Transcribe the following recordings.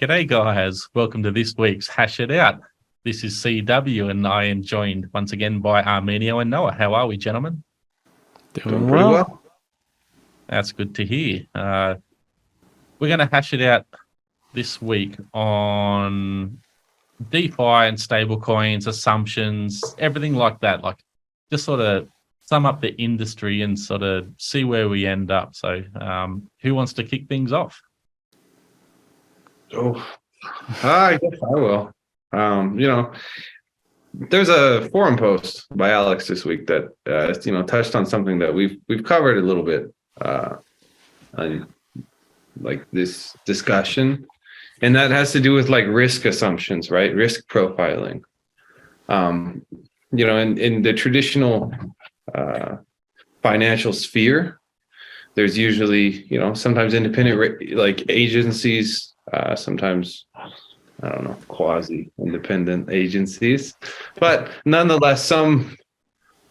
G'day, guys. Welcome to this week's HashItOut. This is CW, and I am joined once again by Armenio and Noah. How are we, gentlemen? Doing pretty well. That's good to hear. We're going to hash it out this week on DeFi and stablecoins, assumptions, everything like that. Like, just sort of sum up the industry and sort of see where we end up. So, who wants to kick things off? I guess I will. There's a forum post by Alex this week that touched on something that we've covered a little bit on like this discussion, and that has to do with like risk assumptions, right? Risk profiling. In the traditional financial sphere, there's usually sometimes independent like agencies. Sometimes, I don't know, quasi-independent agencies, but nonetheless, some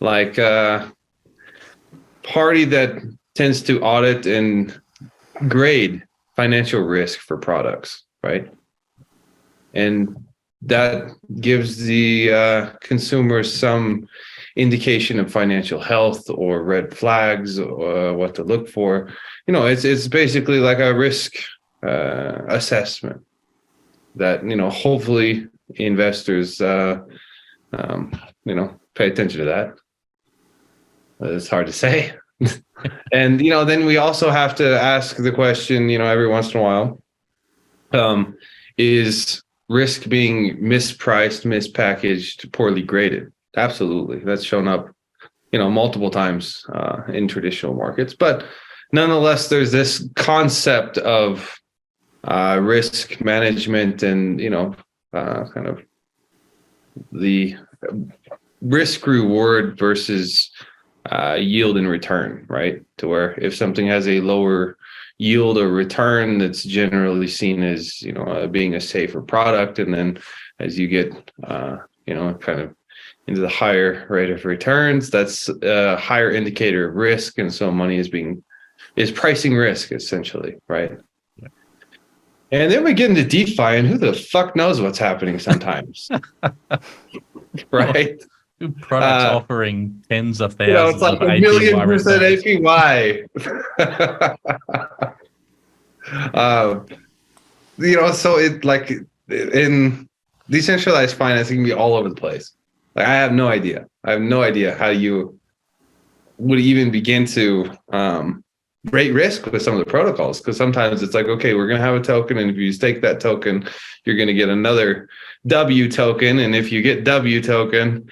like party that tends to audit and grade financial risk for products, right? And that gives the consumers some indication of financial health or red flags or what to look for. It's basically like a risk assessment that hopefully investors pay attention to that. It's hard to say. And then we also have to ask the question every once in a while, is risk being mispriced, mispackaged, poorly graded? Absolutely. That's shown up multiple times in traditional markets, but nonetheless there's this concept of risk management and kind of the risk reward versus yield and return, right? To where if something has a lower yield or return, that's generally seen as being a safer product, and then as you get kind of into the higher rate of returns, that's a higher indicator of risk, and so money is pricing risk essentially, right? And then we get into DeFi, and who the fuck knows what's happening sometimes, right? Products offering tens of thousands it's like of a APY 1,000,000% APY. So it like in decentralized finance, it can be all over the place. Like I have no idea how you would even begin to rate risk with some of the protocols, because sometimes it's like, okay, we're going to have a token, and if you stake that token, you're going to get another W token, and if you get W token,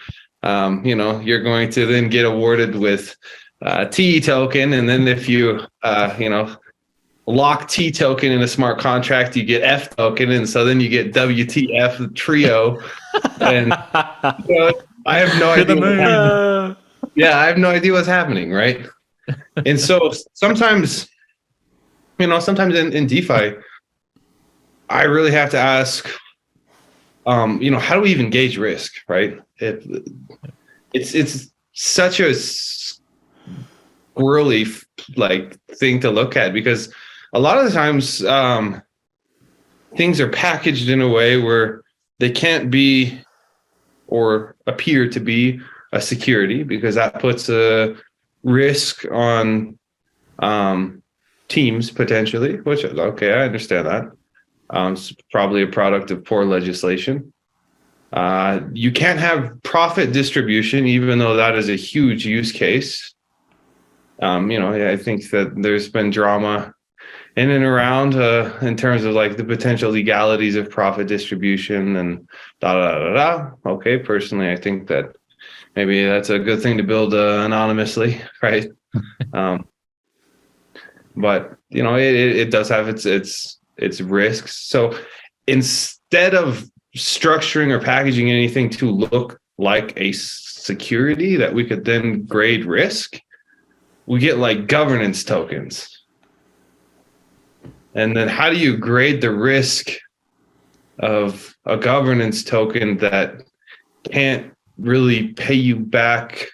you're going to then get awarded with T token, and then if you lock T token in a smart contract, you get F token, and so then you get WTF trio. And I have no idea. I have no idea what's happening, right? And so sometimes in DeFi, I really have to ask, how do we even gauge risk, right? It's such a squirrely like thing to look at, because a lot of the times things are packaged in a way where they can't be or appear to be a security, because that puts a risk on teams potentially, which is okay. I understand that. It's probably a product of poor legislation. You can't have profit distribution, even though that is a huge use case. I think that there's been drama in and around in terms of like the potential legalities of profit distribution and Okay, personally, I think that maybe that's a good thing to build anonymously, right? But it does have its risks. So instead of structuring or packaging anything to look like a security that we could then grade risk, we get like governance tokens. And then how do you grade the risk of a governance token that can't really pay you back?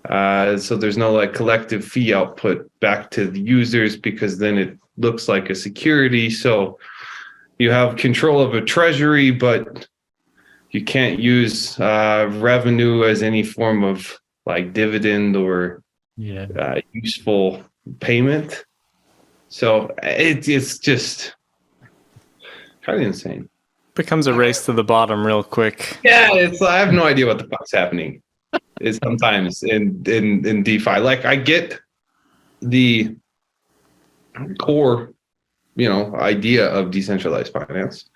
So there's no like collective fee output back to the users, because then it looks like a security. So you have control of a treasury, but you can't use revenue as any form of like dividend or useful payment. So it's just kind of insane. Becomes a race to the bottom real quick. Yeah, I have no idea what the fuck's happening. It's sometimes in DeFi. Like I get the core, idea of decentralized finance.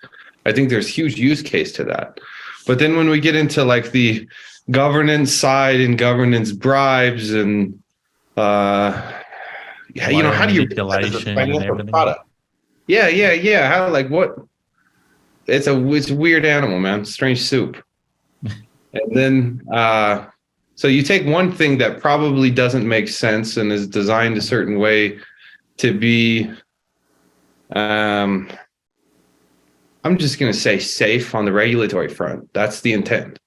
I think there's huge use case to that. But then when we get into like the governance side and governance bribes and how do you manipulation and everything? Product? Yeah. How like what? It's a weird animal, man. Strange soup. And then so you take one thing that probably doesn't make sense and is designed a certain way to be I'm just going to say safe on the regulatory front. That's the intent.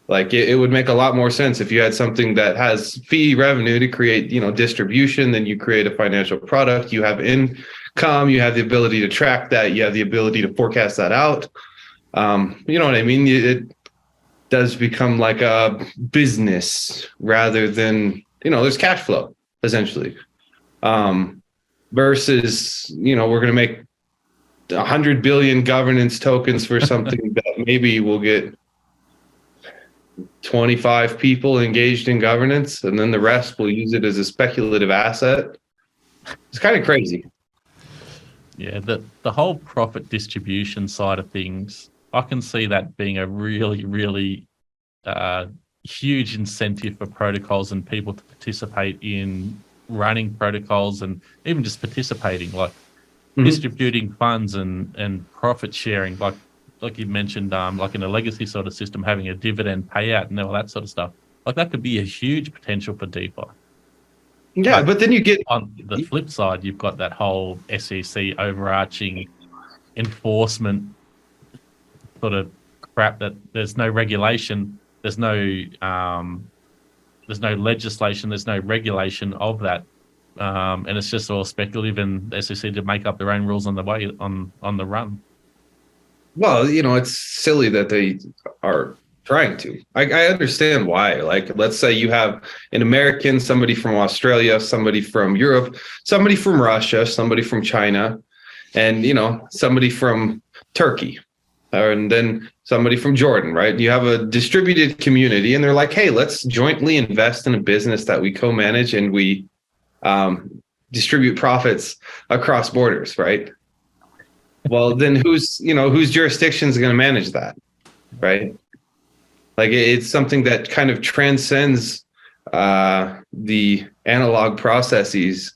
Like it would make a lot more sense if you had something that has fee revenue to create, distribution, then you create a financial product, you have income, you have the ability to track that, you have the ability to forecast that out. You know what I mean? It does become like a business rather than, there's cash flow essentially. Versus, we're going to make 100 billion governance tokens for something that maybe will get 25 people engaged in governance, and then the rest will use it as a speculative asset. It's kind of crazy. Yeah, the whole profit distribution side of things, I can see that being a really, really huge incentive for protocols and people to participate in running protocols and even just participating, like distributing funds and profit sharing, like you mentioned, like in a legacy sort of system, having a dividend payout and all that sort of stuff. Like that could be a huge potential for DeFi. Yeah, but then you get on the flip side, you've got that whole SEC overarching enforcement sort of crap that there's no regulation, there's no legislation, there's no regulation of that. And it's just all speculative, and the SEC to make up their own rules on the way on the run. Well, it's silly that they are trying to. I understand why. Like, let's say you have an American, somebody from Australia, somebody from Europe, somebody from Russia, somebody from China, and somebody from Turkey, and then somebody from Jordan, right? You have a distributed community, and they're like, hey, let's jointly invest in a business that we co-manage and we distribute profits across borders, right? Well, then whose jurisdiction is going to manage that, right? Like it's something that kind of transcends the analog processes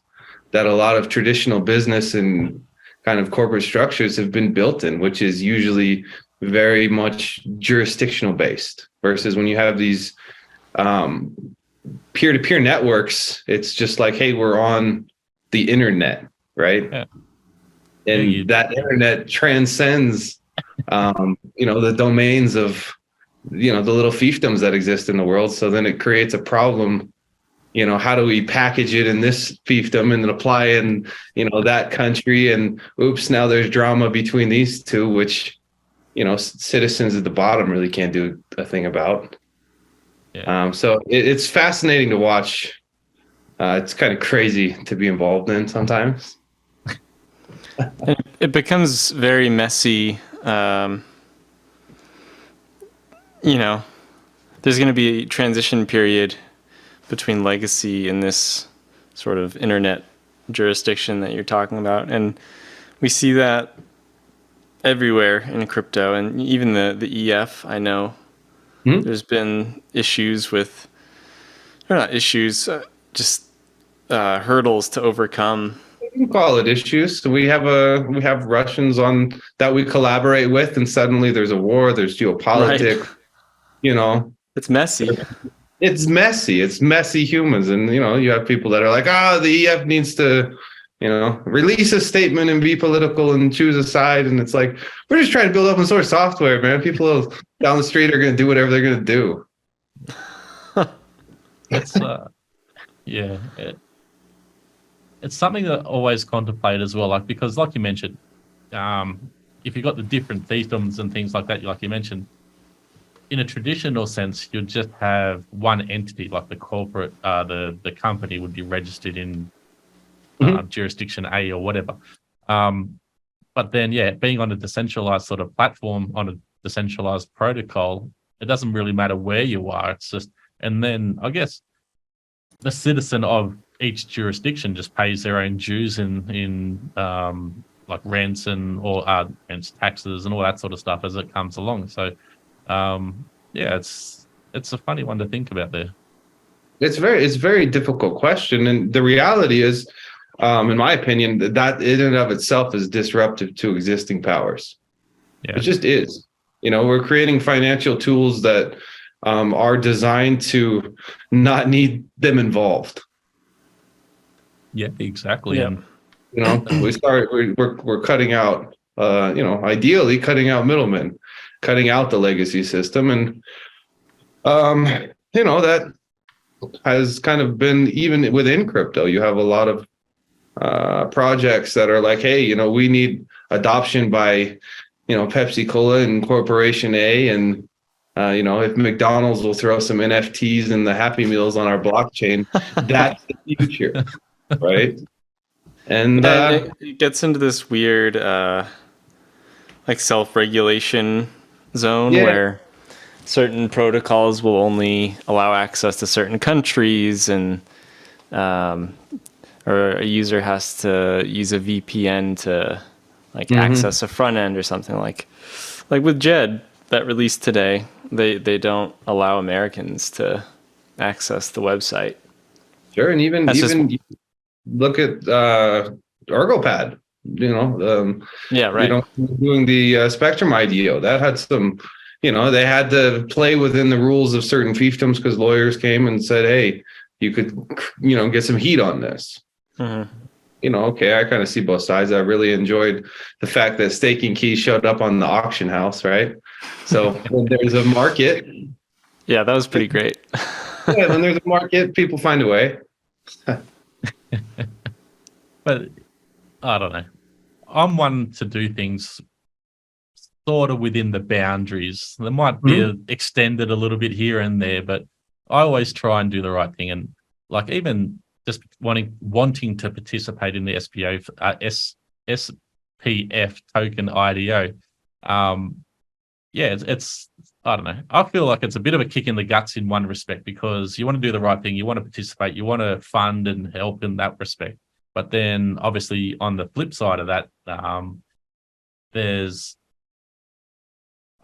that a lot of traditional business and kind of corporate structures have been built in, which is usually very much jurisdictional based, versus when you have these peer-to-peer networks, it's just like, hey, we're on the internet, right? Yeah. And that internet transcends, the domains of, the little fiefdoms that exist in the world. So then it creates a problem. How do we package it in this fiefdom and then apply in, that country? And oops, now there's drama between these two, which, citizens at the bottom really can't do a thing about. Yeah. So it's fascinating to watch. It's kind of crazy to be involved in sometimes. It becomes very messy. There's going to be a transition period between legacy and this sort of internet jurisdiction that you're talking about. And we see that everywhere in crypto, and even the EF, I know there's been issues with, or not issues, just hurdles to overcome. You can call it issues. So we have Russians on that we collaborate with, and suddenly there's a war, there's geopolitics, right. It's messy. It's messy. It's messy humans. And, you have people that are like, the EF needs to, release a statement and be political and choose a side. And it's like, we're just trying to build open source software, man. People down the street are going to do whatever they're going to do. It's, it's something that I always contemplate as well. Like, because like you mentioned, if you've got the different fiefdoms and things like that, like you mentioned, in a traditional sense, you'd just have one entity, like the corporate, the company would be registered in jurisdiction A or whatever. But then, yeah, being on a decentralized sort of platform, on a decentralized protocol, it doesn't really matter where you are. It's just, and then I guess the citizen of each jurisdiction just pays their own dues in like rents and rents, taxes and all that sort of stuff as it comes along. So, yeah, it's a funny one to think about there. It's a very difficult question, and the reality is, in my opinion, that in and of itself is disruptive to existing powers. Yeah. It just is. We're creating financial tools that are designed to not need them involved. Yeah, exactly. Yeah. And we're cutting out, ideally cutting out middlemen, cutting out the legacy system, and that has kind of been, even within crypto, you have a lot of projects that are like, hey, we need adoption by, Pepsi Cola and Corporation A, and if McDonald's will throw some NFTs and the Happy Meals on our blockchain, that's the future, right? And it gets into this weird like self-regulation zone where certain protocols will only allow access to certain countries, and or a user has to use a VPN to access a front end or something, like with Jed that released today. They don't allow Americans to access the website. Sure, and even look at ErgoPad. Doing the Spectrum IDO, that had some. They had to play within the rules of certain fiefdoms because lawyers came and said, hey, you could, get some heat on this. Okay, I kind of see both sides. I really enjoyed the fact that staking keys showed up on the auction house, right? So when there's a market. Yeah, that was pretty great. Yeah, when there's a market, people find a way. But I don't know. I'm one to do things sort of within the boundaries. They might be extended a little bit here and there, but I always try and do the right thing. And like even just wanting to participate in the SPF token IDO, it's I don't know. I feel like it's a bit of a kick in the guts in one respect, because you want to do the right thing, you want to participate, you want to fund and help in that respect. But then obviously on the flip side of that, there's,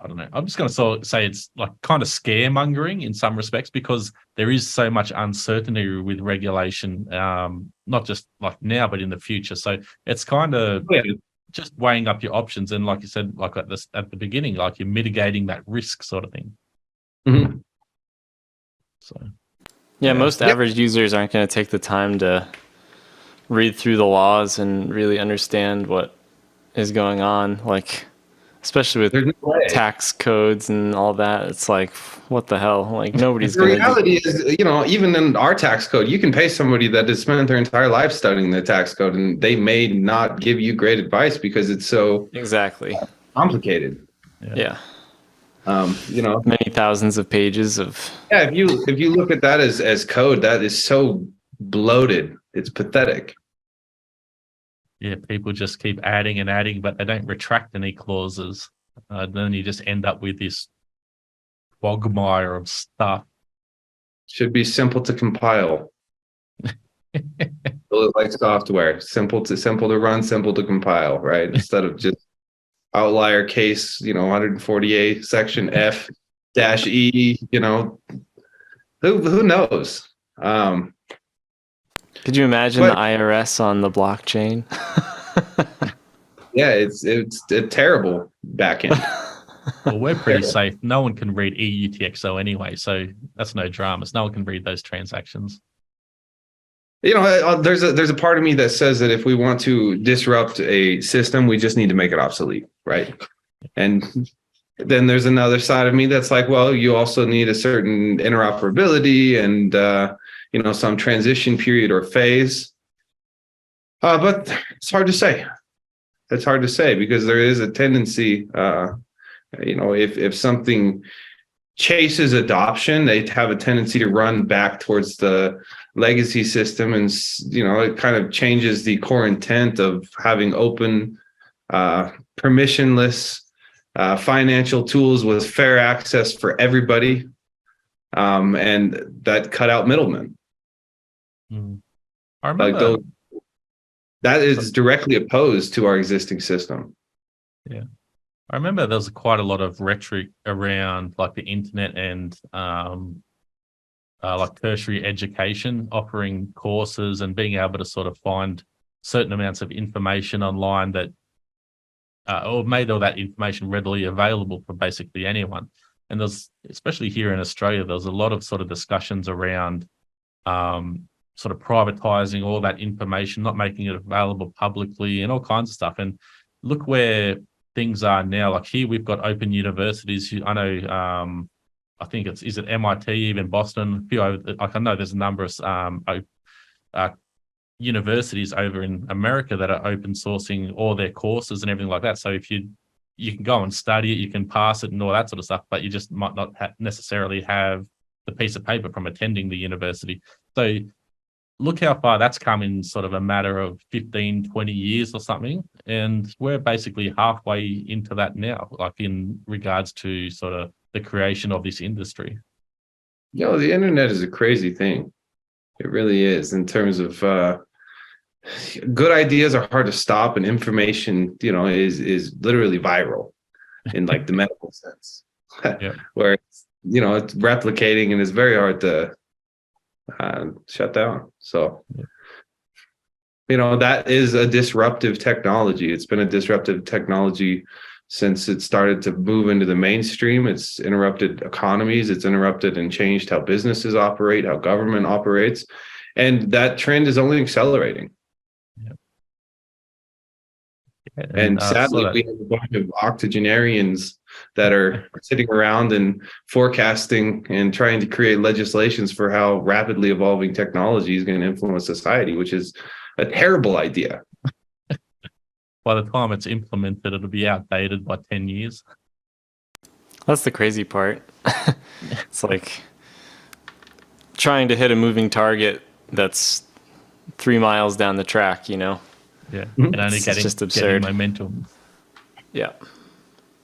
I don't know, I'm just going to say it's like kind of scaremongering in some respects, because there is so much uncertainty with regulation, not just like now, but in the future. So it's kind of just weighing up your options. And like you said, like this at the beginning, like you're mitigating that risk sort of thing. So, yeah, most average users aren't going to take the time to read through the laws and really understand what is going on, like especially with tax codes and all that. It's like, what the hell? Like nobody's the reality is, even in our tax code, you can pay somebody that has spent their entire life studying the tax code, and they may not give you great advice because it's so complicated. Yeah. Many thousands of pages of. Yeah, if you look at that as code, that is so bloated. It's pathetic. Yeah, people just keep adding and adding, but they don't retract any clauses. Then you just end up with this quagmire of stuff. Should be simple to compile. Like software, simple to run, simple to compile, right? Instead of just outlier case, 148 section F-E. Who knows? Could you imagine the IRS on the blockchain? Yeah, it's a terrible backend. Well, we're pretty safe. No one can read EUTXO anyway, so that's no dramas. No one can read those transactions. There's a part of me that says that if we want to disrupt a system, we just need to make it obsolete, right? And then there's another side of me that's like, well, you also need a certain interoperability and some transition period or phase. But it's hard to say. It's hard to say because there is a tendency, if something chases adoption, they have a tendency to run back towards the legacy system, and it kind of changes the core intent of having open, permissionless financial tools with fair access for everybody, and that cut out middlemen. I remember that is directly opposed to our existing system. Yeah. I remember there was quite a lot of rhetoric around like the internet and like tertiary education, offering courses and being able to sort of find certain amounts of information online that or made all that information readily available for basically anyone. And there's, especially here in Australia, there's a lot of sort of discussions around sort of privatizing all that information, not making it available publicly and all kinds of stuff. And look where things are now. Like here, we've got open universities. I know, I think is it MIT, even Boston, a few over, like I know there's a number of universities over in America that are open sourcing all their courses and everything like that. So if you can go and study it, you can pass it and all that sort of stuff, but you just might not necessarily have the piece of paper from attending the university. So look how far that's come in sort of a matter of 15, 20 years or something. And we're basically halfway into that now, like in regards to sort of the creation of this industry. The internet is a crazy thing. It really is, in terms of good ideas are hard to stop, and information, is literally viral in like the medical sense, where it's replicating and it's very hard to shut down. So, that is a disruptive technology. It's been a disruptive technology since it started to move into the mainstream. It's interrupted economies. It's interrupted and changed how businesses operate, how government operates. And that trend is only accelerating. And sadly, we have a bunch of octogenarians that are sitting around and forecasting and trying to create legislations for how rapidly evolving technology is going to influence society, which is a terrible idea. By the time it's implemented, it'll be outdated by 10 years. That's the crazy part. It's like trying to hit a moving target that's 3 miles down the track, Yeah. And only It's getting, just absurd. getting momentum. Yeah.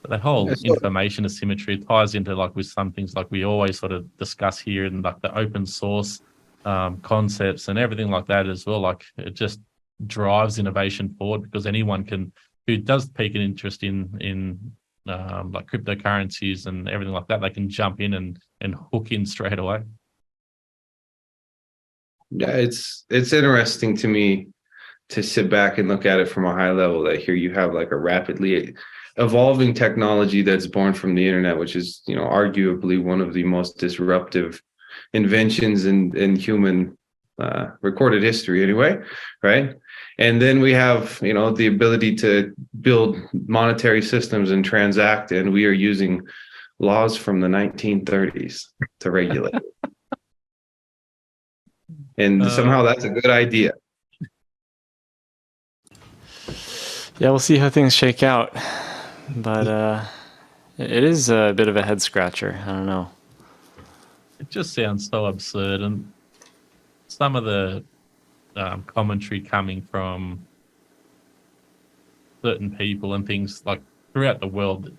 But that whole information asymmetry ties into like with some things like we always sort of discuss here, and like the open source concepts and everything like that as well. Like it just drives innovation forward, because anyone who does take an interest in like cryptocurrencies and everything like that, they can jump in and hook in straight away. Yeah, it's interesting to me to sit back and look at it from a high level, that here you have like a rapidly evolving technology that's born from the internet, which is, arguably one of the most disruptive inventions in human recorded history anyway, right? And then we have, the ability to build monetary systems and transact, and we are using laws from the 1930s to regulate it. And somehow that's a good idea. Yeah, we'll see how things shake out. But it is a bit of a head scratcher. I don't know. It just sounds so absurd, and some of the commentary coming from certain people and things like throughout the world,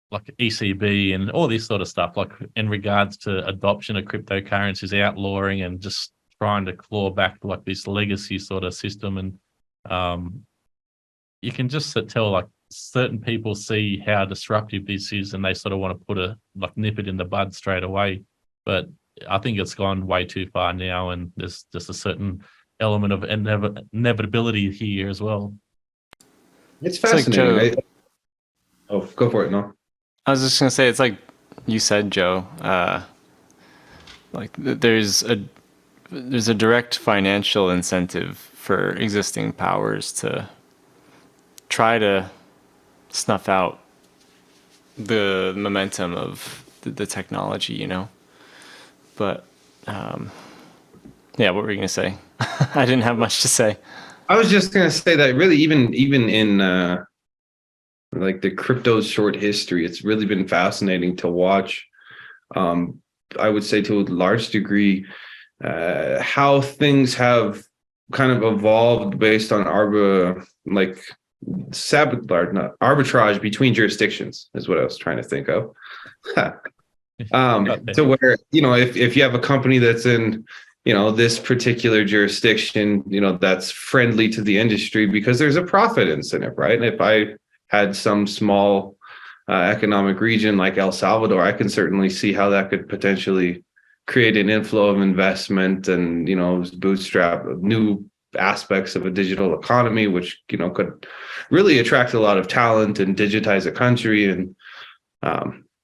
like ECB and all this sort of stuff, like in regards to adoption of cryptocurrencies, outlawing and just trying to claw back like this legacy sort of system. And you can just tell like certain people see how disruptive this is, and they sort of want to nip it in the bud straight away. But I think it's gone way too far now, and there's just a certain element of inevitability here as well. It's fascinating. Like Joe, oh, go for it. No, I was just gonna say, it's like you said, Joe. Like there's a direct financial incentive for existing powers to try to snuff out the momentum of the technology, But yeah, what were you gonna say? I didn't have much to say. I was just gonna say that really, even in like the crypto short history, it's really been fascinating to watch. I would say to a large degree, how things have kind of evolved based on arbitrage between jurisdictions is what I was trying to think of. To where, if you have a company that's in, this particular jurisdiction, that's friendly to the industry because there's a profit incentive, right? And if I had some small economic region like El Salvador, I can certainly see how that could potentially create an inflow of investment and, bootstrap new aspects of a digital economy, which, could really attract a lot of talent and digitize a country and,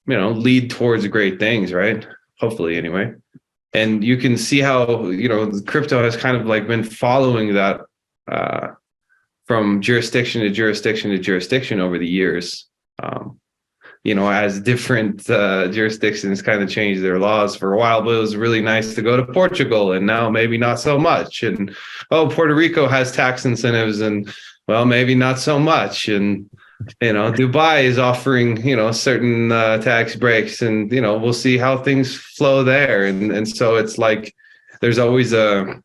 lead towards great things, right? Hopefully, anyway. And you can see how, crypto has kind of like been following that from jurisdiction to jurisdiction to jurisdiction over the years. As different jurisdictions kind of change their laws. For a while, but it was really nice to go to Portugal, and now maybe not so much. And Puerto Rico has tax incentives, and well, maybe not so much. And Dubai is offering certain tax breaks, and we'll see how things flow there. And so it's like there's always a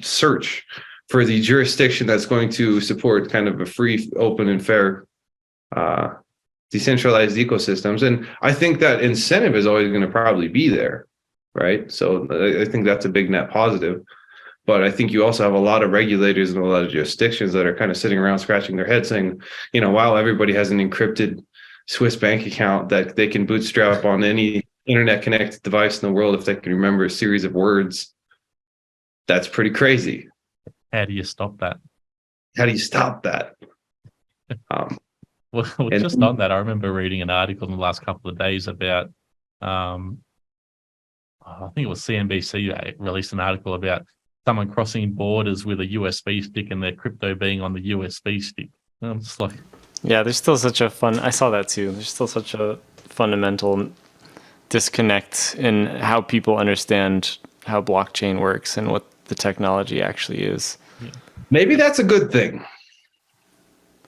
search for the jurisdiction that's going to support kind of a free, open, and fair decentralized ecosystems. And I think that incentive is always going to probably be there, right? So I think that's a big net positive. But I think you also have a lot of regulators and a lot of jurisdictions that are kind of sitting around scratching their head saying, wow, everybody has an encrypted Swiss bank account that they can bootstrap on any internet connected device in the world if they can remember a series of words. That's pretty crazy. How do you stop that? How do you stop that? Well, just on that, I remember reading an article in the last couple of days about, I think it was CNBC released an article about someone crossing borders with a USB stick and their crypto being on the USB stick. And I'm just like, yeah, there's still such a I saw that too. There's still such a fundamental disconnect in how people understand how blockchain works and what the technology actually is. Yeah. Maybe that's a good thing.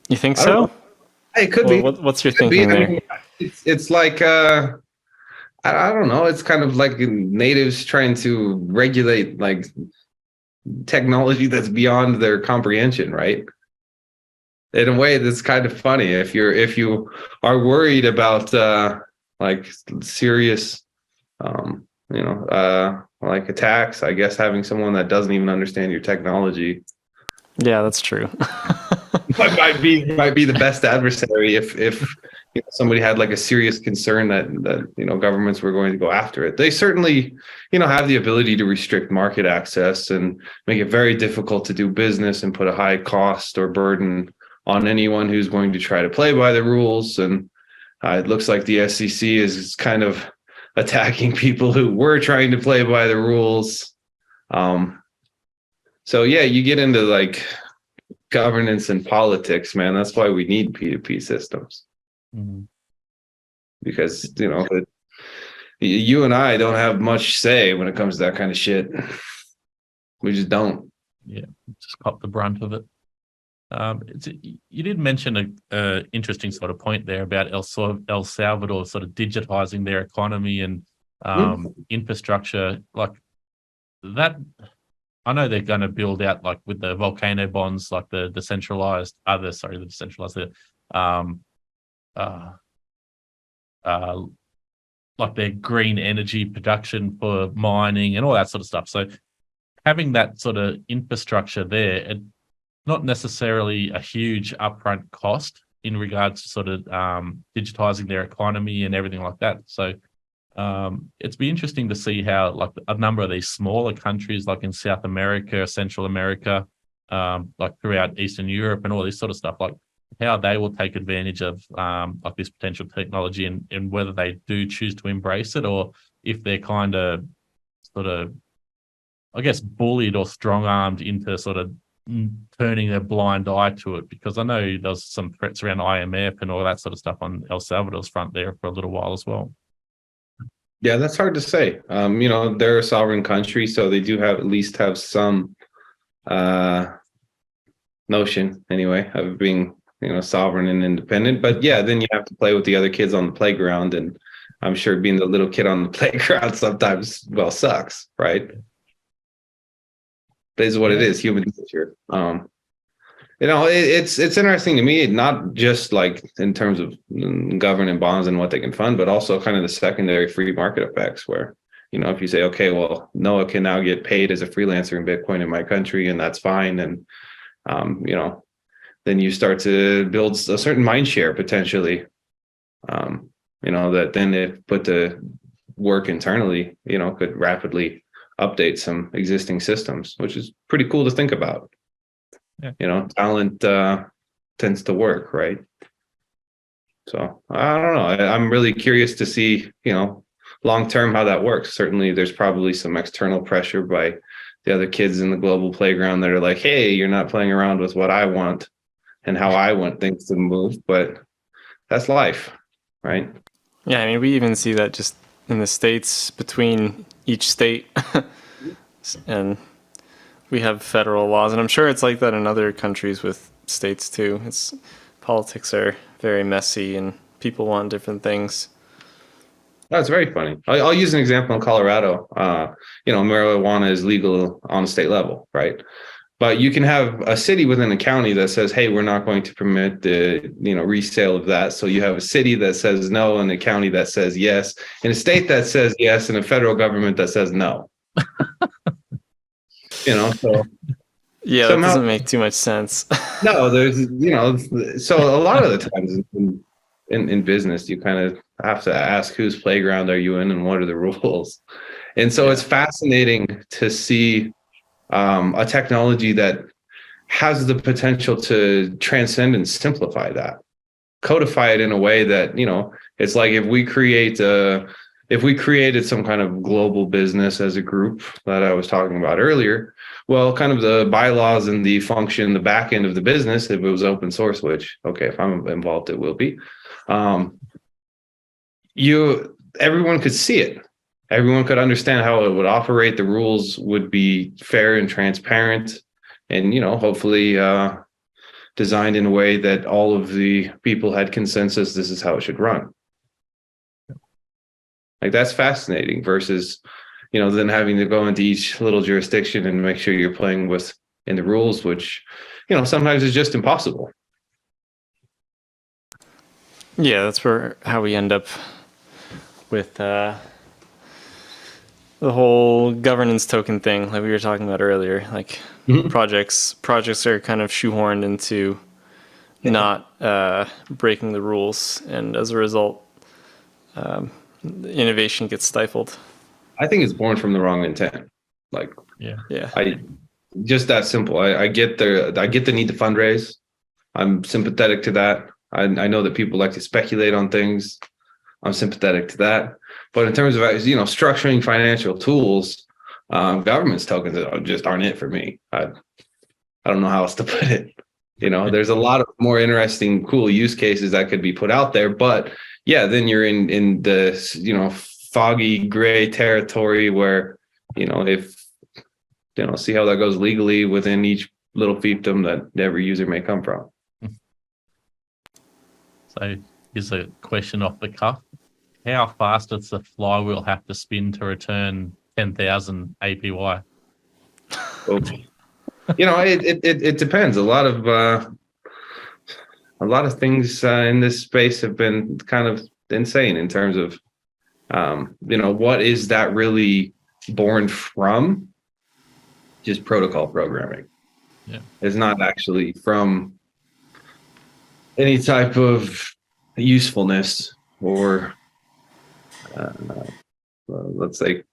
You think so? It could be. What's your thinking there? I mean, it's like I don't know. It's kind of like natives trying to regulate like technology that's beyond their comprehension, right? In a way, that's kind of funny. If you are worried about like serious, like attacks, I guess having someone that doesn't even understand your technology. Yeah, that's true. might be the best adversary if somebody had like a serious concern that governments were going to go after it. They certainly have the ability to restrict market access and make it very difficult to do business and put a high cost or burden on anyone who's going to try to play by the rules. And it looks like the SEC is kind of attacking people who were trying to play by the rules. So yeah, you get into like governance and politics, man. That's why we need P2P systems. mm-hmm. Because you and I don't have much say when it comes to that kind of shit. We just don't. Yeah, just cop the brunt of it. You did mention a interesting sort of point there about El Salvador sort of digitizing their economy and infrastructure like that. I know they're going to build out like with the volcano bonds, like the decentralized, like their green energy production for mining and all that sort of stuff. So having that sort of infrastructure there, not necessarily a huge upfront cost in regards to sort of digitizing their economy and everything like that. So it's be interesting to see how like a number of these smaller countries like in South America, Central America, like throughout Eastern Europe and all this sort of stuff, like how they will take advantage of like this potential technology and whether they do choose to embrace it or if they're kind of sort of, I guess, bullied or strong-armed into sort of turning their blind eye to it. Because I know there's some threats around IMF and all that sort of stuff on El Salvador's front there for a little while as well. Yeah, that's hard to say. They're a sovereign country, so they do have some notion anyway of being, sovereign and independent. But yeah, then you have to play with the other kids on the playground, and I'm sure being the little kid on the playground sometimes, well, sucks, right? It is what it is, human nature. It's interesting to me, not just like in terms of government bonds and what they can fund, but also kind of the secondary free market effects where, if you say, okay, well, Noah can now get paid as a freelancer in Bitcoin in my country, and that's fine. And, then you start to build a certain mind share potentially, that then if put to work internally, could rapidly update some existing systems, which is pretty cool to think about. Yeah. Talent tends to work, right? So I don't know. I'm really curious to see, long term how that works. Certainly, there's probably some external pressure by the other kids in the global playground that are like, "Hey, you're not playing around with what I want and how I want things to move." But that's life, right? Yeah, I mean, we even see that just in the States between each state. And we have federal laws, and I'm sure it's like that in other countries with states too. Politics are very messy, and people want different things. That's very funny. I'll use an example in Colorado. Marijuana is legal on the state level, right? But you can have a city within a county that says, "Hey, we're not going to permit the resale of that." So you have a city that says no, and a county that says yes, and a state that says yes, and a federal government that says no. So yeah, somehow, that doesn't make too much sense. no, there's so a lot of the times in business, you kind of have to ask whose playground are you in and what are the rules. And so it's fascinating to see a technology that has the potential to transcend and simplify that, codify it in a way that, it's like if we created some kind of global business as a group that I was talking about earlier, well, kind of the bylaws and the function, the back end of the business, if it was open source, which, okay, if I'm involved, it will be, everyone could see it. Everyone could understand how it would operate. The rules would be fair and transparent, and hopefully designed in a way that all of the people had consensus. This is how it should run. Like, that's fascinating. Versus, then having to go into each little jurisdiction and make sure you're playing in the rules, which sometimes is just impossible. Yeah, that's how we end up with the whole governance token thing, like we were talking about earlier. Like projects are kind of shoehorned into not breaking the rules, and as a result, innovation gets stifled. I think it's born from the wrong intent. Like, yeah. Just that simple. I get the need to fundraise. I'm sympathetic to that. I know that people like to speculate on things. I'm sympathetic to that. But in terms of structuring financial tools, government's tokens just aren't it for me. I don't know how else to put it. There's a lot of more interesting, cool use cases that could be put out there. But yeah, then you're in the foggy gray territory where if see how that goes legally within each little fiefdom that every user may come from. So here's a question off the cuff. How fast does the flywheel have to spin to return 10,000 APY? It depends. A lot of things in this space have been kind of insane in terms of, what is that really born from? Just protocol programming. Yeah, it's not actually from any type of usefulness or let's say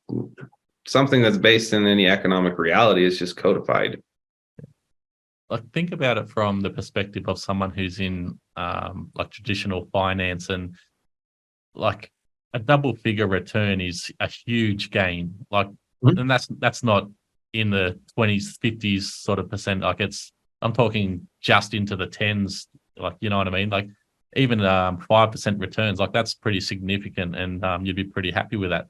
something that's based in any economic reality. Is just codified. like think about it from the perspective of someone who's in like traditional finance, and like a double figure return is a huge gain. Like, and that's not in the 20s, 50s sort of percent. Like I'm talking just into the tens. Like, you know what I mean? Like even 5% returns, like that's pretty significant, and you'd be pretty happy with that.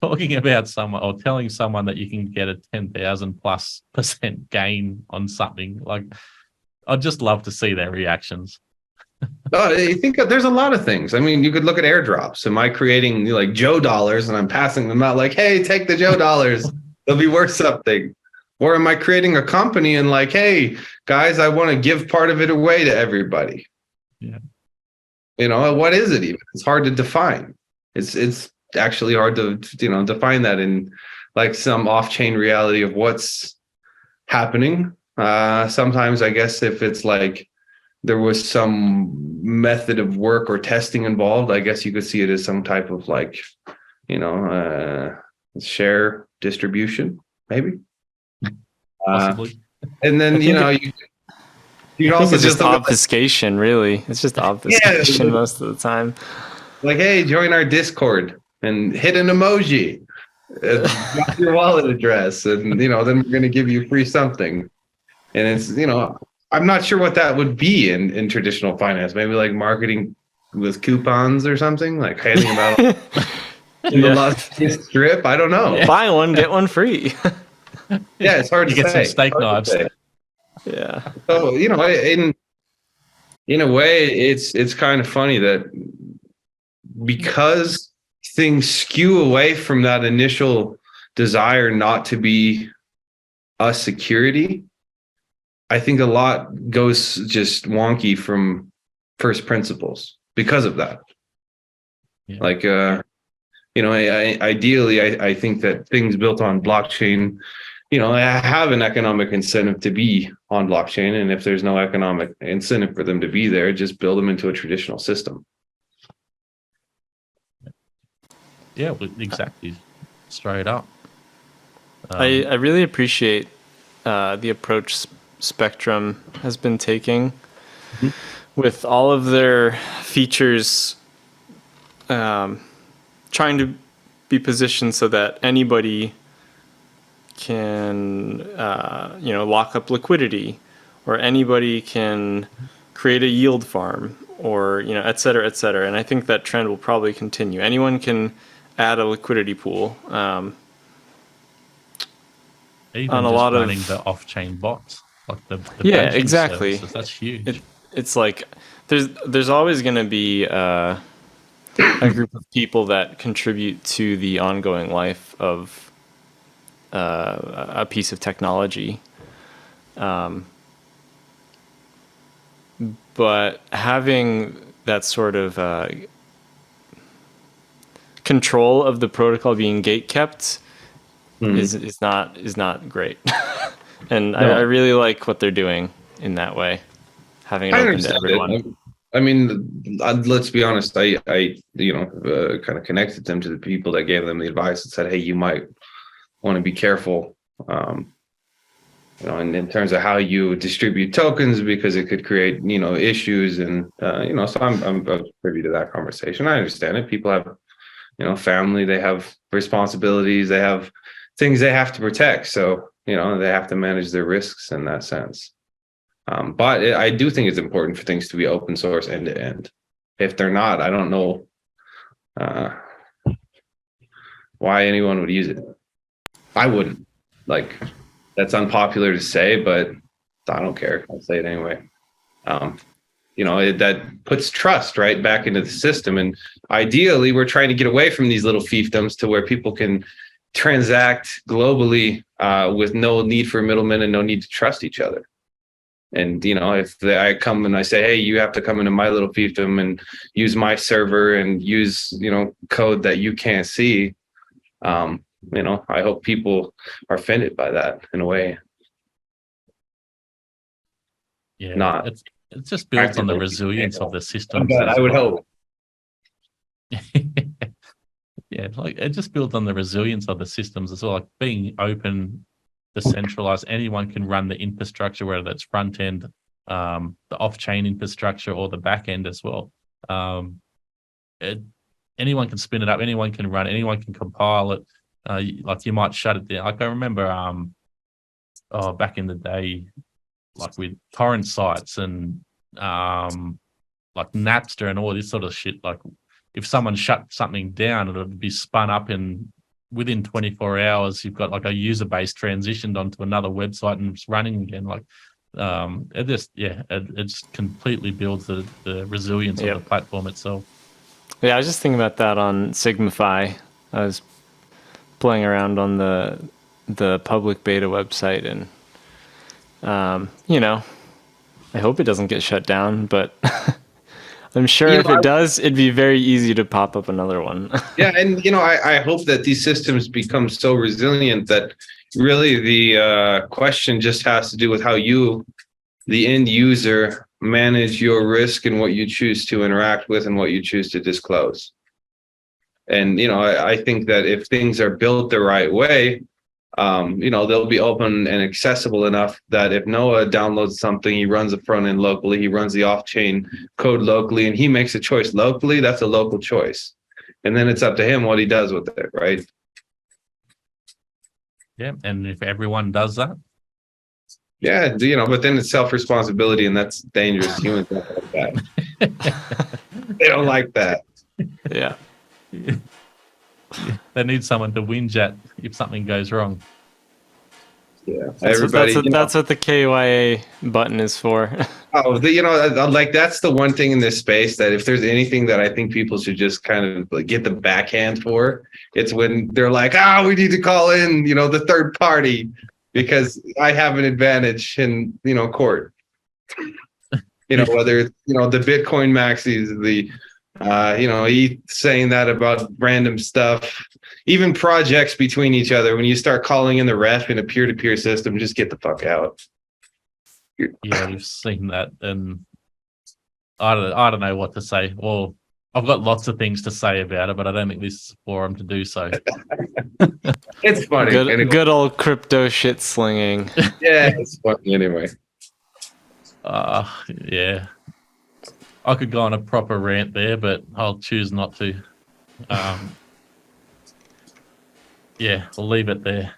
Talking about someone or telling someone that you can get a 10,000+% gain on something, like I'd just love to see their reactions. I think that there's a lot of things. I mean, you could look at airdrops. Am I creating like Joe dollars and I'm passing them out like, hey, take the Joe dollars. They'll be worth something. Or am I creating a company and like, hey, guys, I want to give part of it away to everybody? Yeah. What is it even? It's hard to define. It's actually hard to, define that in like some off-chain reality of what's happening. Sometimes I guess if it's like there was some method of work or testing involved, I guess you could see it as some type of like, share distribution, maybe. Possibly. And then, you I also think it's just look at, obfuscation, really. It's just obfuscation most of the time. like, hey, join our Discord and hit an emoji. Drop your wallet address, and then we're going to give you free something. And it's, I'm not sure what that would be in traditional finance. Maybe like marketing with coupons or something, like handing them out in the Las Vegas Strip. I don't know. Buy one, get one free. Yeah, it's hard You to get say. some steak knives. Yeah. So, in a way, it's kind of funny that because things skew away from that initial desire not to be a security, I think a lot goes just wonky from first principles because of that. Yeah. Like, ideally, I think that things built on blockchain, have an economic incentive to be on blockchain. And if there's no economic incentive for them to be there, just build them into a traditional system. Yeah, exactly. Straight up. I really appreciate the approach Spectrum has been taking with all of their features trying to be positioned so that anybody can lock up liquidity, or anybody can create a yield farm, or et cetera, et cetera. And I think that trend will probably continue. Anyone can add a liquidity pool. Even on a just lot of running the off-chain bots, like the Yeah, banking exactly. services, that's huge. It's like there's always going to be a group of people that contribute to the ongoing life of a piece of technology. But having that sort of control of the protocol being gatekept is not great. And No. I really like what they're doing in that way, having it open to everyone. I mean, let's be honest. I kind of connected them to the people that gave them the advice and said, "Hey, you might want to be careful, and in terms of how you distribute tokens, because it could create, issues." And so I'm privy to that conversation. I understand it. People have, family. They have responsibilities. They have things they have to protect. So they have to manage their risks in that sense. But I do think it's important for things to be open source end to end. If they're not, I don't know why anyone would use it. I wouldn't. Like, that's unpopular to say, but I don't care. I'll say it anyway. That puts trust right back into the system. And ideally, we're trying to get away from these little fiefdoms to where people can transact globally with no need for middlemen and no need to trust each other. And, if I come and I say, hey, you have to come into my little fiefdom and use my server and use, code that you can't see, I hope people are offended by that in a way. Yeah, it just builds on the resilience of the systems. I would hope. Yeah, like it just builds on the resilience of the systems as well. Like being open, decentralized, anyone can run the infrastructure, whether that's front end, the off-chain infrastructure, or the back end as well. Anyone can spin it up, anyone can run, anyone can compile it. Like you might shut it down. Like I remember, back in the day, like with torrent sites and like Napster and all this sort of shit. Like if someone shut something down, it would be spun up in within 24 hours. You've got like a user base transitioned onto another website and it's running again. Like it just completely builds the resilience of the platform itself. Yeah, I was just thinking about that on Sigmify. I was playing around on the public beta website, and I hope it doesn't get shut down, but I'm sure if it does, it'd be very easy to pop up another one. Yeah, and I hope that these systems become so resilient that really the question just has to do with how you, the end user, manage your risk and what you choose to interact with and what you choose to disclose. And I think that if things are built the right way, they'll be open and accessible enough that if Noah downloads something, he runs the front end locally, he runs the off-chain code locally, and he makes a choice locally, that's a local choice. And then it's up to him what he does with it, right? Yeah, and if everyone does that. Yeah, but then it's self-responsibility, and that's dangerous. Humans don't like that. They don't like that. Yeah. They need someone to whinge at if something goes wrong. Yeah, that's what the KYA button is for. Oh, like that's the one thing in this space that if there's anything that I think people should just kind of get the backhand for, it's when they're like, we need to call in, the third party because I have an advantage in, court. Whether it's, the Bitcoin maxis, the he saying that about random stuff, even projects between each other. When you start calling in the ref in a peer-to-peer system, just get the fuck out. Yeah, we've seen that, and I don't know what to say. Well, I've got lots of things to say about it, but I don't think this is a forum to do so. It's funny. Good old crypto shit slinging. Yeah, it's funny anyway. Yeah. I could go on a proper rant there, but I'll choose not to. Yeah, we'll leave it there.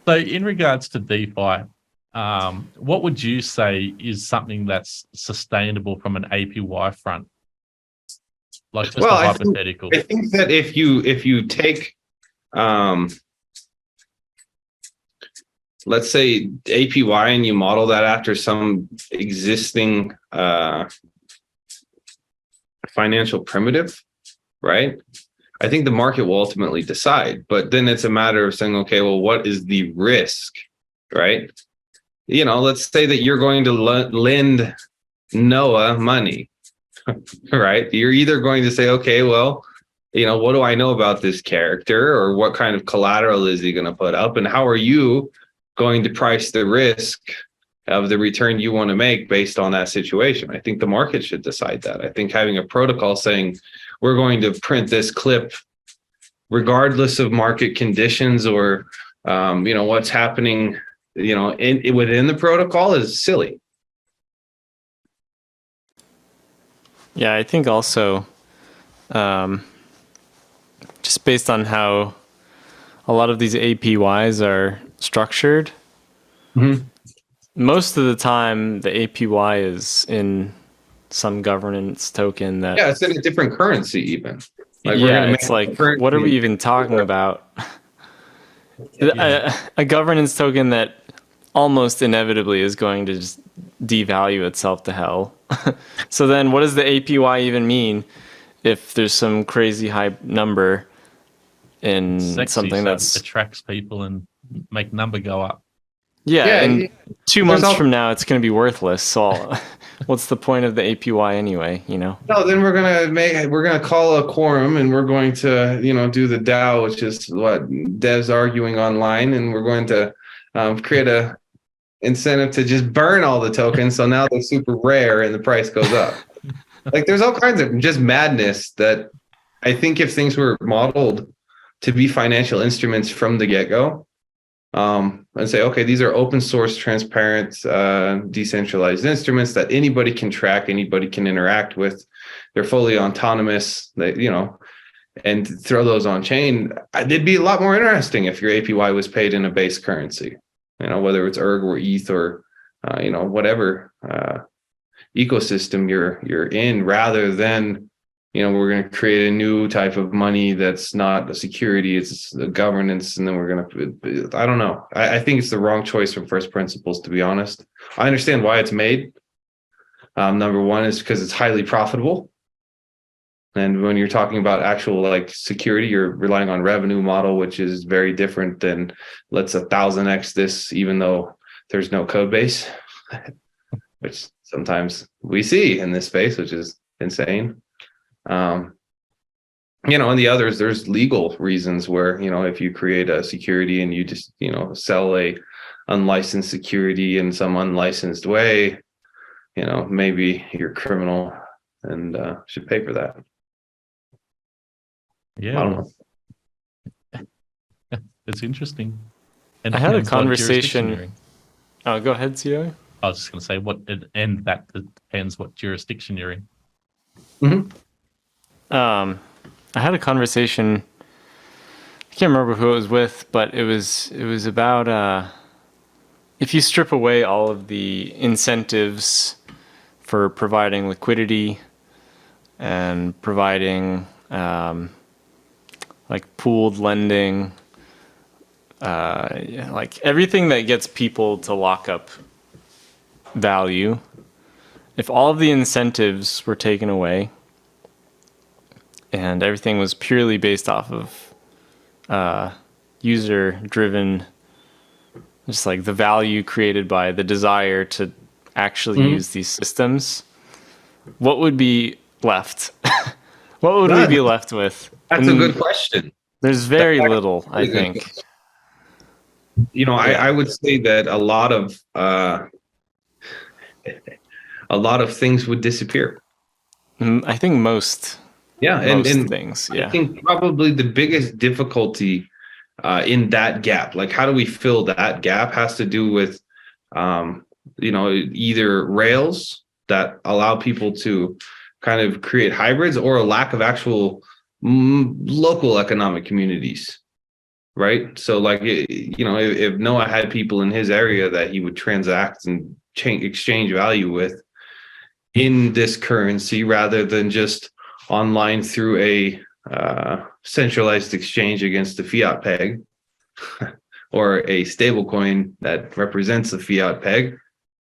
So in regards to DeFi, what would you say is something that's sustainable from an APY front? Like just a hypothetical. I think that if you take, let's say APY and you model that after some existing financial primitive, right? I think the market will ultimately decide, but then it's a matter of saying, okay, well, what is the risk, right? Let's say that you're going to lend Noah money, right? You're either going to say, okay, well, what do I know about this character, or what kind of collateral is he going to put up, and how are you going to price the risk of the return you want to make based on that situation? I think the market should decide that. I think having a protocol saying we're going to print this clip regardless of market conditions or what's happening within the protocol is silly. Yeah, I think also just based on how a lot of these APYs are structured, most of the time the APY is in some governance token that it's in a different currency even. It's like, what are we even talking about? A governance token that almost inevitably is going to just devalue itself to hell. So then what does the APY even mean if there's some crazy high number in something that attracts people and make number go up? Yeah, and 2 months from now it's going to be worthless. So what's the point of the APY anyway? No, then we're gonna call a quorum and we're going to do the DAO, which is what devs arguing online, and we're going to create a incentive to just burn all the tokens. So now they're super rare and the price goes up. Like there's all kinds of just madness that I think if things were modeled to be financial instruments from the get-go, and say, okay, these are open source, transparent, decentralized instruments that anybody can track, anybody can interact with. They're fully autonomous, and throw those on chain. It'd be a lot more interesting if your APY was paid in a base currency, whether it's ERG or ETH or, whatever ecosystem you're in, rather than we're going to create a new type of money that's not a security, it's a governance, and then we're going to, I don't know. I think it's the wrong choice from first principles, to be honest. I understand why it's made. Number one is because it's highly profitable. And when you're talking about actual like security, you're relying on revenue model, which is very different than let's 1000x this, even though there's no code base, which sometimes we see in this space, which is insane. And the others, there's legal reasons where, if you create a security and you just, sell a unlicensed security in some unlicensed way, maybe you're criminal and should pay for that. Yeah, I don't know. It's interesting. And I had a depends what jurisdiction conversation. you're in. Oh, go ahead, CEO. I was just going to say that depends what jurisdiction you're in. Mm-hmm. I had a conversation. I can't remember who it was with, but it was about if you strip away all of the incentives for providing liquidity and providing like pooled lending, like everything that gets people to lock up value, if all of the incentives were taken away and everything was purely based off of user driven, just like the value created by the desire to actually use these systems, what would be left? What would we be left with? That's a good question. There's very little, I think. I would say that a lot of things would disappear. I think most things. Yeah. I think probably the biggest difficulty in that gap, like how do we fill that gap, has to do with either rails that allow people to kind of create hybrids, or a lack of actual local economic communities, right? So like, if Noah had people in his area that he would transact and exchange value with in this currency, rather than just online through a centralized exchange against the fiat peg or a stable coin that represents the fiat peg,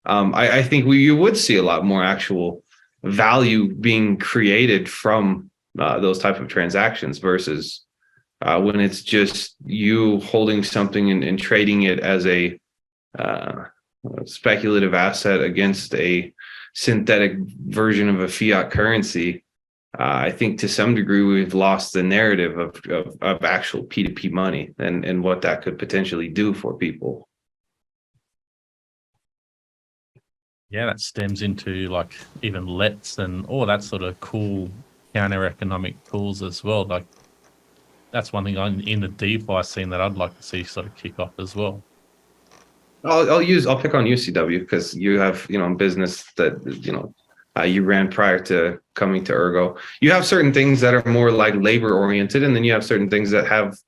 I think you would see a lot more actual value being created from those type of transactions, versus when it's just you holding something and trading it as a speculative asset against a synthetic version of a fiat currency. I think to some degree we've lost the narrative of actual P2P money and what that could potentially do for people. Yeah, that stems into like even LETs and all that sort of cool counter economic tools as well. Like that's one thing in the DeFi scene that I'd like to see sort of kick off as well. I'll pick on UCW because you have business that you ran prior to coming to Ergo. You have certain things that are more like labor oriented, and then you have certain things that have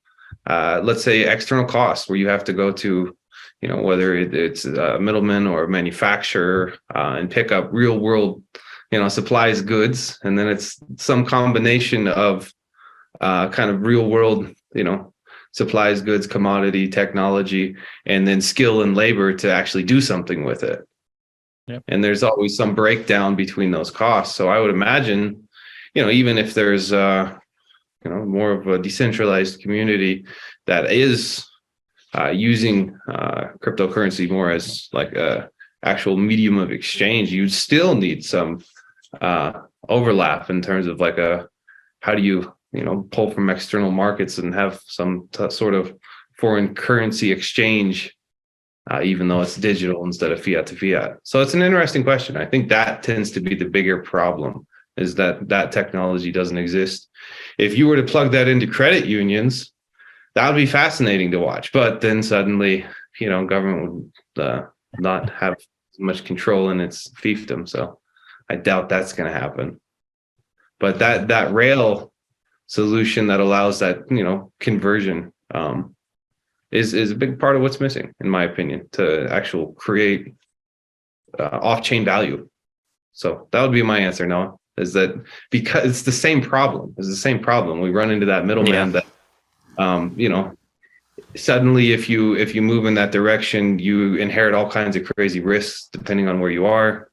let's say external costs where you have to go to whether it's a middleman or a manufacturer and pick up real world supplies goods, and then it's some combination of kind of real world supplies goods, commodity, technology, and then skill and labor to actually do something with it. Yep. And there's always some breakdown between those costs. So I would imagine even if there's more of a decentralized community that is using cryptocurrency more as like a actual medium of exchange, you'd still need some overlap in terms of like how do you pull from external markets and have some sort of foreign currency exchange, even though it's digital instead of fiat to fiat. So it's an interesting question. I think that tends to be the bigger problem, is that technology doesn't exist. If you were to plug that into credit unions, that would be fascinating to watch. But then suddenly, government would not have as much control in its fiefdom. So I doubt that's going to happen. But that rail solution that allows that conversion is a big part of what's missing, in my opinion, to actual create off-chain value. So that would be my answer, Noah. is that because it's the same problem. It's the same problem. We run into that middleman that, suddenly if you move in that direction, you inherit all kinds of crazy risks depending on where you are.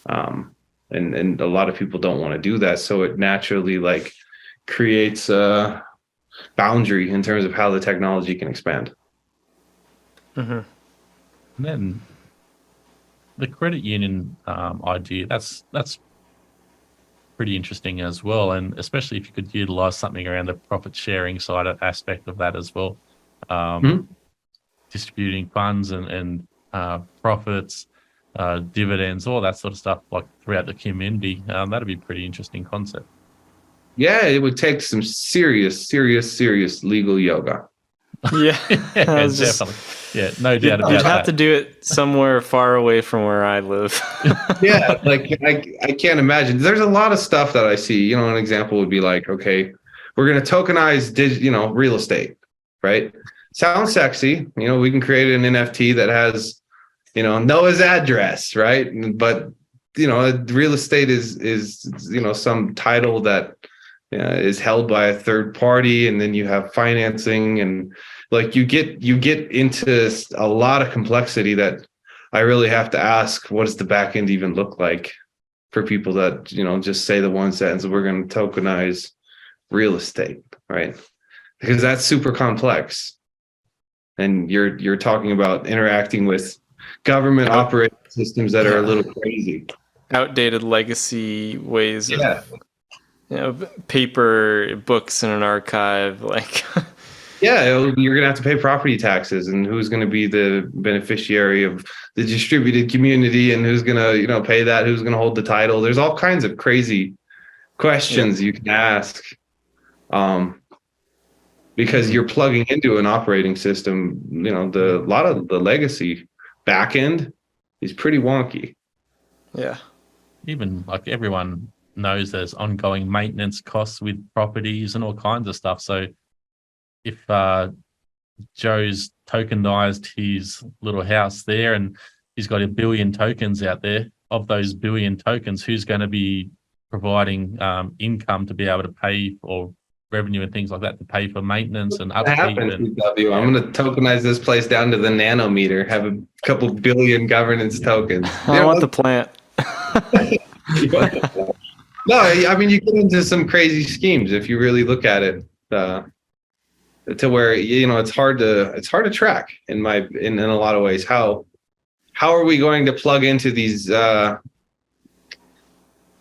And a lot of people don't want to do that. So it naturally like creates a boundary in terms of how the technology can expand. Mm-hmm. And then the credit union idea, that's pretty interesting as well. And especially if you could utilize something around the profit sharing side aspect of that as well. Distributing funds and profits, dividends, all that sort of stuff, like throughout the community. That'd be a pretty interesting concept. Yeah, it would take some serious legal yoga. Yeah, Definitely. Yeah, no doubt about that. You'd have to do it somewhere far away from where I live. Yeah, like I can't imagine. There's a lot of stuff that I see. An example would be like, okay, we're going to tokenize real estate, right? Sounds sexy. We can create an NFT that has Noah's address, right? But real estate is some title that is held by a third party, and then you have financing, and like you get into a lot of complexity that I really have to ask, what does the back end even look like for people that just say the one sentence, we're going to tokenize real estate, right? Because that's super complex, and you're talking about interacting with government operating systems that are a little crazy, outdated legacy ways of paper books in an archive, like you're gonna have to pay property taxes, and who's going to be the beneficiary of the distributed community, and who's going to pay that, who's going to hold the title. There's all kinds of crazy questions you can ask, because you're plugging into an operating system. A lot of the legacy back end is pretty wonky. Yeah, even like everyone knows there's ongoing maintenance costs with properties and all kinds of stuff. So if Joe's tokenized his little house there and he's got 1 billion tokens out there, of those 1 billion tokens, who's going to be providing income to be able to pay, or revenue and things like that, to pay for maintenance and upkeep? I'm going to tokenize this place down to the nanometer, have a couple billion governance tokens. I want the plant. No, I mean, you get into some crazy schemes if you really look at it, to where it's hard to track in a lot of ways. How are we going to plug into these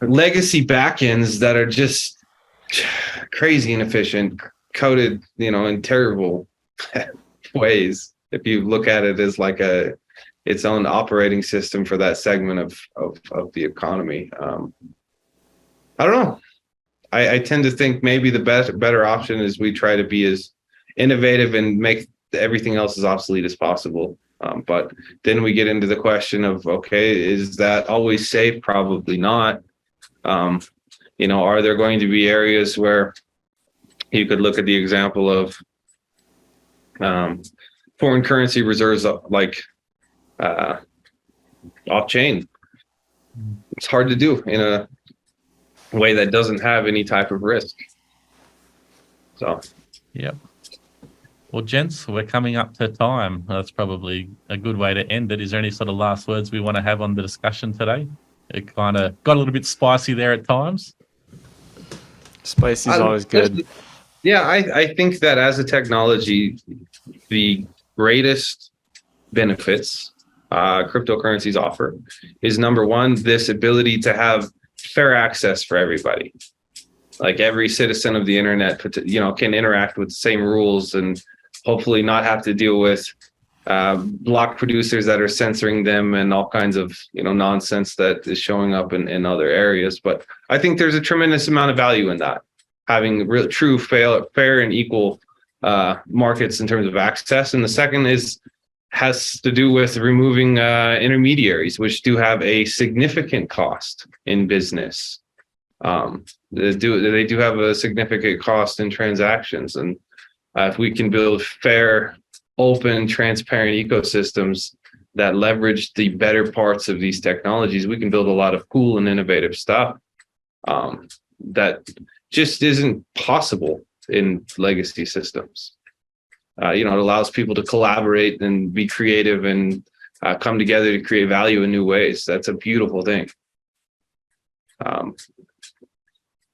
legacy backends that are just crazy inefficient, coded in terrible ways? If you look at it as like its own operating system for that segment of the economy. I don't know. I tend to think maybe the better option is we try to be as innovative and make everything else as obsolete as possible. But then we get into the question of, okay, is that always safe? Probably not. Are there going to be areas where you could look at the example of foreign currency reserves, like off-chain? It's hard to do in a way that doesn't have any type of risk. So, yep. Well, gents, we're coming up to time. That's probably a good way to end it. Is there any sort of last words we want to have on the discussion today? It kind of got a little bit spicy there at times. Spicy is always good. Yeah, I think that as a technology, the greatest benefits cryptocurrencies offer is, number one, this ability to have fair access for everybody. Like every citizen of the internet, can interact with the same rules and hopefully not have to deal with block producers that are censoring them and all kinds of nonsense that is showing up in other areas. But I think there's a tremendous amount of value in that, having real, true, fair and equal markets in terms of access. And the second has to do with removing intermediaries, which do have a significant cost in business. They do have a significant cost in transactions, and if we can build fair, open, transparent ecosystems that leverage the better parts of these technologies, we can build a lot of cool and innovative stuff. that just isn't possible in legacy systems. It allows people to collaborate and be creative and come together to create value in new ways. That's a beautiful thing.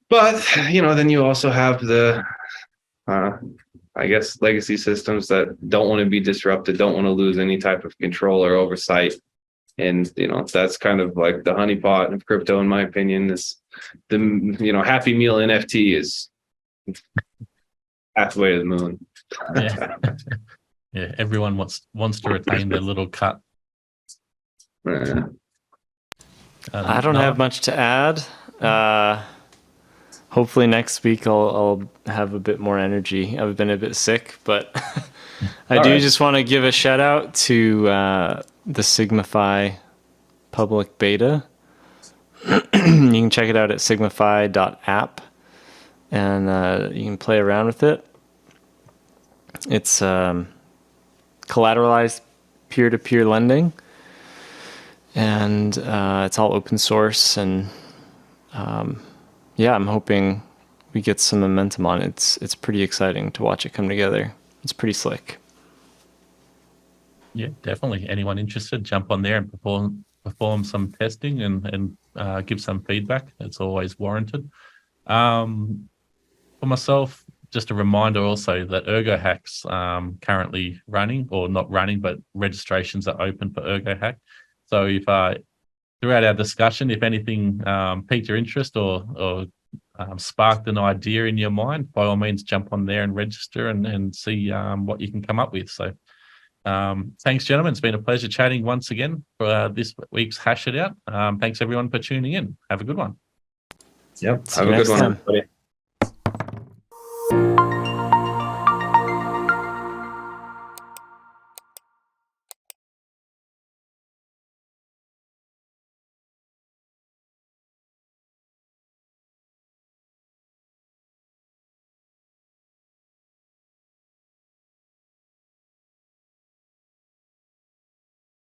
But then you also have the, I guess, legacy systems that don't want to be disrupted, don't want to lose any type of control or oversight. And, that's kind of like the honeypot of crypto, in my opinion, is the, Happy Meal NFT is halfway to the moon. Yeah. Yeah. Everyone wants to retain their little cut. I don't have much to add. Hopefully next week I'll have a bit more energy. I've been a bit sick, but I do just want to give a shout out to the Signify public beta. You can check it out at signify.app, and you can play around with it. It's collateralized peer-to-peer lending, and it's all open source, and I'm hoping we get some momentum on it. It's pretty exciting to watch it come together. It's pretty slick. Yeah, definitely. Anyone interested, jump on there and perform some testing and give some feedback. It's always warranted. For myself, just a reminder also that ErgoHack's currently running, or not running, but registrations are open for ErgoHack. So if throughout our discussion, if anything piqued your interest or sparked an idea in your mind, by all means, jump on there and register and see what you can come up with. So thanks, gentlemen. It's been a pleasure chatting once again for this week's Hash It Out. Thanks, everyone, for tuning in. Have a good one. Yep. Have a good one, everybody.